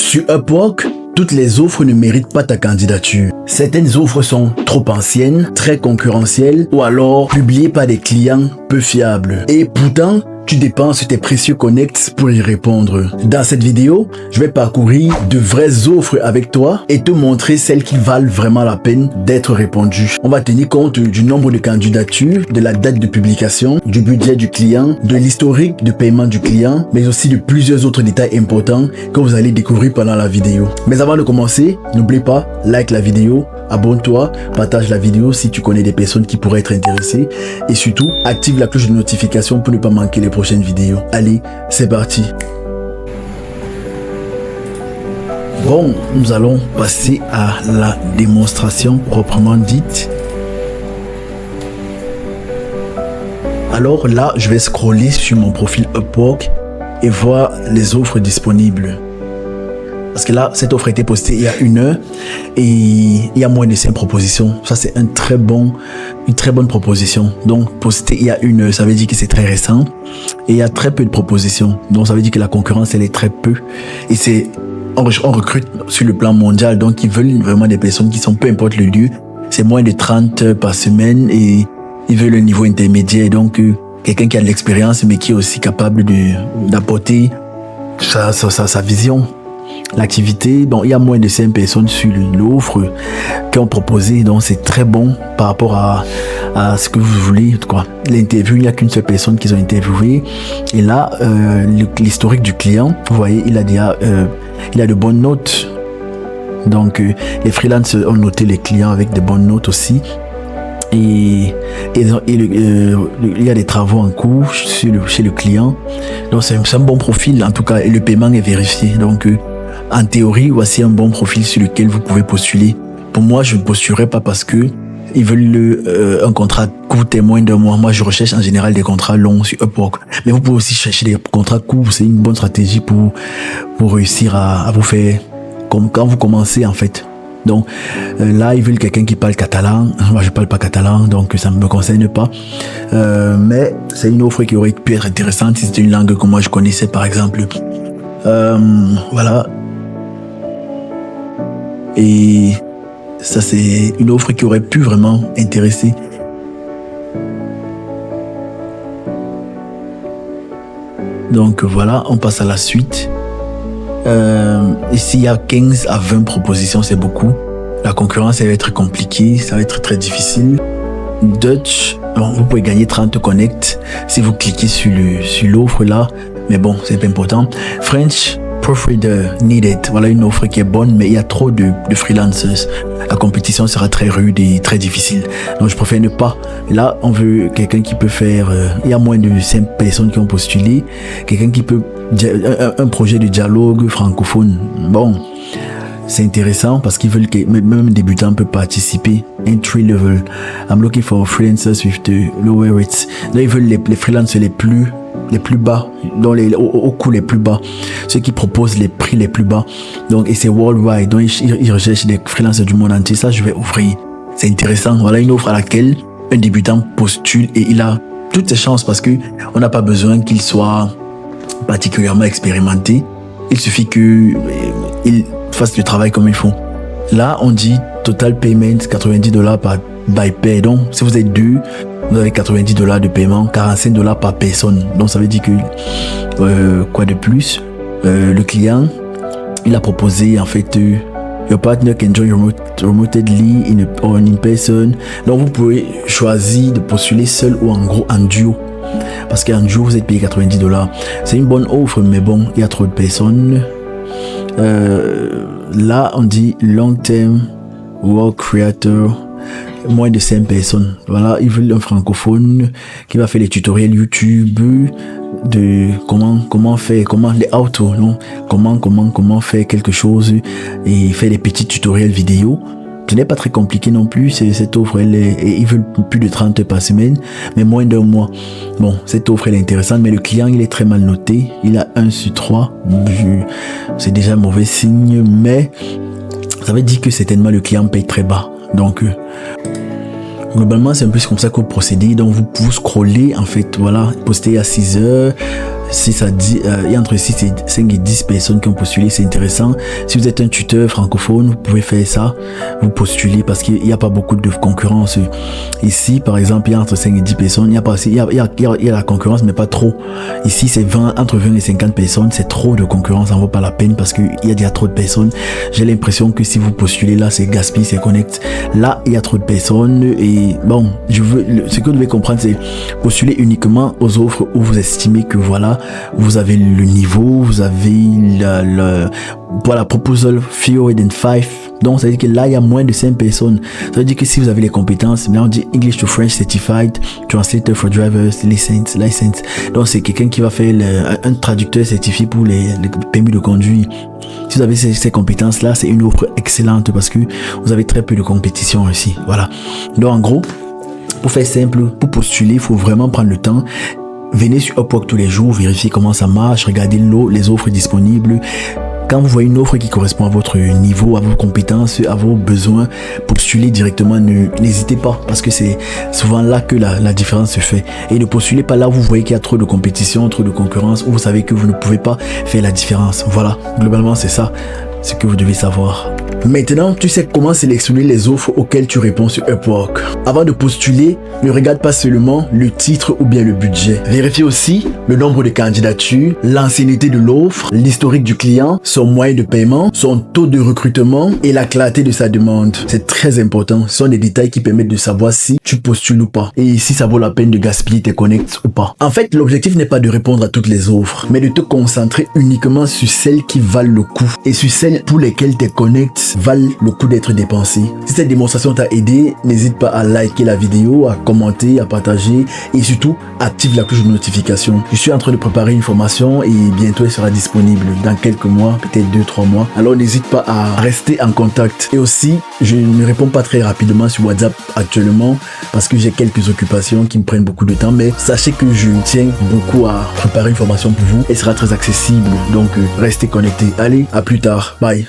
Sur Upwork, toutes les offres ne méritent pas ta candidature. Certaines offres sont trop anciennes, très concurrentielles ou alors publiées par des clients peu fiables. Et pourtant, tu dépenses tes précieux connects pour y répondre. Dans cette vidéo, je vais parcourir de vraies offres avec toi et te montrer celles qui valent vraiment la peine d'être répondues. On va tenir compte du nombre de candidatures, de la date de publication, du budget du client, de l'historique de paiement du client, mais aussi de plusieurs autres détails importants que vous allez découvrir pendant la vidéo. Mais avant de commencer, n'oublie pas, like la vidéo, abonne-toi, partage la vidéo si tu connais des personnes qui pourraient être intéressées et surtout, active la cloche de notification pour ne pas manquer les prochaines vidéos. Allez, c'est parti. Bon, nous allons passer à la démonstration proprement dite. Alors là, je vais scroller sur mon profil Upwork et voir les offres disponibles. Parce que là, cette offre a été postée il y a 1 heure et il y a moins de 5 propositions. Ça, c'est une très bonne proposition. Donc, postée il y a 1 heure, ça veut dire que c'est très récent. Et il y a très peu de propositions. Donc, ça veut dire que la concurrence, elle est très peu. Et on recrute sur le plan mondial. Donc, ils veulent vraiment des personnes qui sont, peu importe le lieu, c'est moins de 30 heures par semaine et ils veulent un niveau intermédiaire. Donc, quelqu'un qui a de l'expérience, mais qui est aussi capable d'apporter sa vision. L'activité, donc il y a moins de 5 personnes sur l'offre qui ont proposé, donc c'est très bon par rapport à ce que vous voulez. L'interview, il n'y a qu'une seule personne qu'ils ont interviewé. Et là, l'historique du client, vous voyez, il a de bonnes notes. Donc les freelances ont noté les clients avec de bonnes notes aussi. Et il y a des travaux en cours chez le client. Donc c'est un bon profil en tout cas, et le paiement est vérifié. Donc en théorie, voici un bon profil sur lequel vous pouvez postuler. Pour moi, je ne postulerai pas parce que ils veulent un contrat court et moins d'1 mois. Moi, je recherche en général des contrats longs sur Upwork. Mais vous pouvez aussi chercher des contrats courts. C'est une bonne stratégie pour réussir à vous faire comme quand vous commencez en fait. Donc là, ils veulent quelqu'un qui parle catalan. Moi, je parle pas catalan, donc ça ne me concerne pas. Mais c'est une offre qui aurait pu être intéressante si c'était une langue que moi je connaissais, par exemple. Voilà. Et ça, c'est une offre qui aurait pu vraiment intéresser. Donc voilà, on passe à la suite. Ici, il y a 15 à 20 propositions, c'est beaucoup. La concurrence, elle va être compliquée, ça va être très difficile. Dutch, bon, vous pouvez gagner 30 connects si vous cliquez sur l'offre là, mais bon, c'est pas important. French, proofreader needed. Voilà une offre qui est bonne, mais il y a trop de freelancers. La compétition sera très rude et très difficile. Donc je préfère ne pas. Là, on veut quelqu'un qui peut faire. Il y a moins de 5 personnes qui ont postulé. Quelqu'un qui peut un projet de dialogue francophone. Bon, c'est intéressant parce qu'ils veulent que même un débutant peut participer. Entry level. I'm looking for freelancers with the lower rates. Là, ils veulent les freelancers les plus bas, dans au coût les plus bas, ceux qui proposent les prix les plus bas. Donc, et c'est worldwide. Donc, ils recherchent des freelancers du monde entier. Ça, je vais ouvrir. C'est intéressant. Voilà une offre à laquelle un débutant postule et il a toutes ses chances parce que on n'a pas besoin qu'il soit particulièrement expérimenté. Il suffit qu'il fasse le travail comme il faut. Là, on dit total payment $90 by pair. Donc, si vous êtes 2, vous avez $90 de paiement, $45 par personne. Donc, ça veut dire que, quoi de plus? Le client, il a proposé, en fait, your partner can join remotely in person. Donc, vous pouvez choisir de postuler seul ou en duo. Parce qu'en duo, vous êtes payé $90. C'est une bonne offre, mais bon, il y a trop de personnes. Là, on dit long term work creator, moins de 5 personnes. Voilà, ils veulent un francophone qui va faire les tutoriels YouTube de comment faire, les autos, non? Comment faire quelque chose et faire des petits tutoriels vidéo. Ce n'est pas très compliqué non plus, cette offre, ils veulent plus de 30 heures par semaine, mais moins d'1 mois. Bon, cette offre, elle est intéressante, mais le client, il est très mal noté. Il a 1 sur 3. C'est déjà un mauvais signe, mais ça veut dire que certainement le client paye très bas. Donc, globalement, c'est un peu comme ça que vous procédez. Donc, vous scrollez, en fait, voilà, postez à 6 heures. il y a entre 5 et 10 personnes qui ont postulé, c'est intéressant. Si vous êtes un tuteur francophone, vous pouvez faire ça, vous postulez parce qu'il n'y a pas beaucoup de concurrence. Ici, par exemple, il y a entre 5 et 10 personnes, il y a la concurrence, mais pas trop. Ici, c'est entre 20 et 50 personnes, c'est trop de concurrence, ça ne vaut pas la peine parce qu'il y a déjà trop de personnes. J'ai l'impression que si vous postulez là, c'est gaspille, c'est connect. Là, il y a trop de personnes et bon, ce que vous devez comprendre, c'est postuler uniquement aux offres où vous estimez que voilà, vous avez le niveau, vous avez voilà, proposal fewer than 5. Donc, ça veut dire que là, il y a moins de 5 personnes. Ça veut dire que si vous avez les compétences, là, on dit English to French Certified, Translator for Drivers, License. Donc, c'est quelqu'un qui va faire un traducteur certifié pour les permis de conduire. Si vous avez ces compétences-là, c'est une offre excellente parce que vous avez très peu de compétition ici. Voilà. Donc, en gros, pour faire simple, pour postuler, il faut vraiment prendre le temps. Venez sur Upwork tous les jours, vérifiez comment ça marche, regardez les offres disponibles. Quand vous voyez une offre qui correspond à votre niveau, à vos compétences, à vos besoins, postulez directement, n'hésitez pas parce que c'est souvent là que la différence se fait. Et ne postulez pas là où vous voyez qu'il y a trop de compétition, trop de concurrence, où vous savez que vous ne pouvez pas faire la différence. Voilà, globalement c'est ça ce que vous devez savoir. Maintenant, tu sais comment sélectionner les offres auxquelles tu réponds sur Upwork. Avant de postuler, ne regarde pas seulement le titre ou bien le budget. Vérifie aussi le nombre de candidatures, l'ancienneté de l'offre, l'historique du client, son moyen de paiement, son taux de recrutement et la clarté de sa demande. C'est très important. Ce sont des détails qui permettent de savoir si tu postules ou pas et si ça vaut la peine de gaspiller tes connects ou pas. En fait, l'objectif n'est pas de répondre à toutes les offres, mais de te concentrer uniquement sur celles qui valent le coup et sur celles pour lesquelles tes connects valent le coup d'être dépensés. Si cette démonstration t'a aidé, n'hésite pas à liker la vidéo, à commenter, à partager et surtout active la cloche de notification. Je suis en train de préparer une formation et bientôt elle sera disponible dans quelques mois, peut-être 2-3 mois. Alors n'hésite pas à rester en contact. Et aussi, je ne réponds pas très rapidement sur WhatsApp actuellement parce que j'ai quelques occupations qui me prennent beaucoup de temps, mais sachez que je tiens beaucoup à préparer une formation pour vous. Elle sera très accessible, donc restez connectés. Allez, à plus tard. Bye.